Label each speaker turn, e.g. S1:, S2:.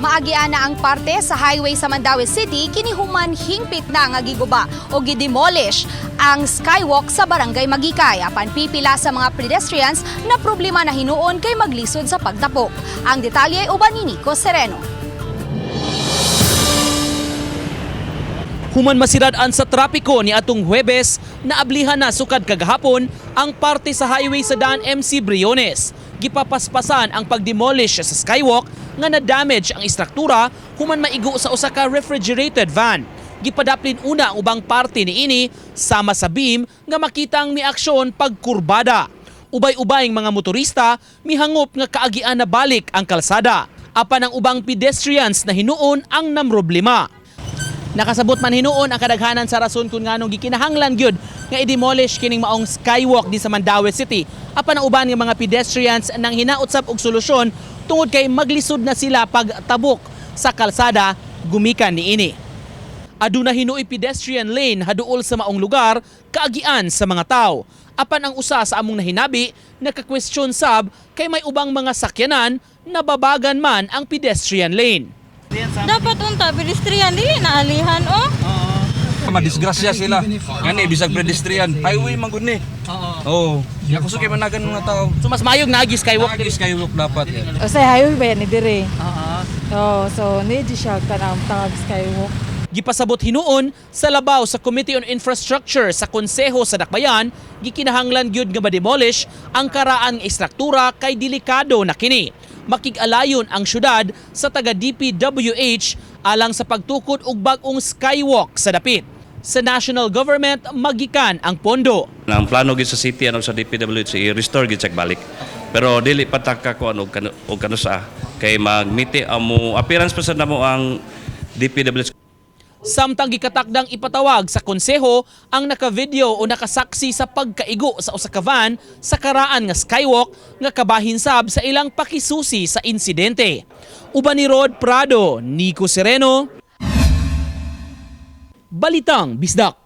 S1: Maagian na ang parte sa highway sa Mandaue City kinihuman hingpit na nga giguba o gidemolish ang skywalk sa Barangay Magikay apan pipila sa mga pedestrians na problema na hinuon kay maglisod sa pagtapok. Ang detalye uban ni Nico Sereno.
S2: Human masirad-an sa trapiko ni atong Huwebes, naablihan na sukad kagahapon ang parte sa highway sa daan MC Briones. Gipapaspasan ang pagdemolish sa skywalk nga na-damage ang istruktura human maigo sa usa ka refrigerated van. Gipadaplin una ang ubang parte niini sama sa beam nga makitang miaksyon pagkurbada. Ubay-ubayng mga motorista mihangop nga kaagian na balik ang kalsada. Apan ang ubang pedestrians na hinuon ang namroblema. Nakasabot man hinuon ang kadaghanan sa rason kung nganong gikinahanglan gyud nga i-demolish kining maong skywalk di sa Mandaue City. Apan ang uban nga mga pedestrians nang hinautsap og solusyon tungod kay maglisod na sila pagtabok sa kalsada gumikan niini. Aduna hinuoy pedestrian lane haduol sa maong lugar kaagian sa mga tao. Apan ang usa sa among nahinabi naka-question sab kay may ubang mga sakyanan nababagan man ang pedestrian lane.
S3: Dapat unta pedestrian dili na alihan oh.
S4: Madisgrasya sila. Ngani bisag pedestrian. Highway man gud ni. Oo. Ako suki managan mga tao.
S2: So mas mayog naagi skywalk diri.
S4: Skywalk dapat.
S5: O sa highway ba yan ni dire? Oo. So need siya kanang tangag skywalk.
S2: Gipasabot hinuon sa labaw sa Committee on Infrastructure sa Konseho sa Dakbayan, gikinahanglan gyud nga ma-demolish ang karaan nga istruktura kay delikado na kini. Makig-alayon ang syudad sa taga DPWH alang sa pagtukod og bag-ong skywalk sa dapit. Sa national government magikan ang pondo.
S6: Ang plano gid sa city ano sa DPWH i-restore gid check balik. Pero dili pataka ko ano og kano sa kay magmiti amo appearance pa sa namo ang DPWH.
S2: Samtang gikatakdang ipatawag sa konseho ang naka-video o nakasaksi sa pagkaigo sa usa ka van sa karaan nga skywalk nga kabahin sab sa ilang pakisusi sa insidente. Uban ni Rod Prado, Nico Sereno, Balitang Bisdak.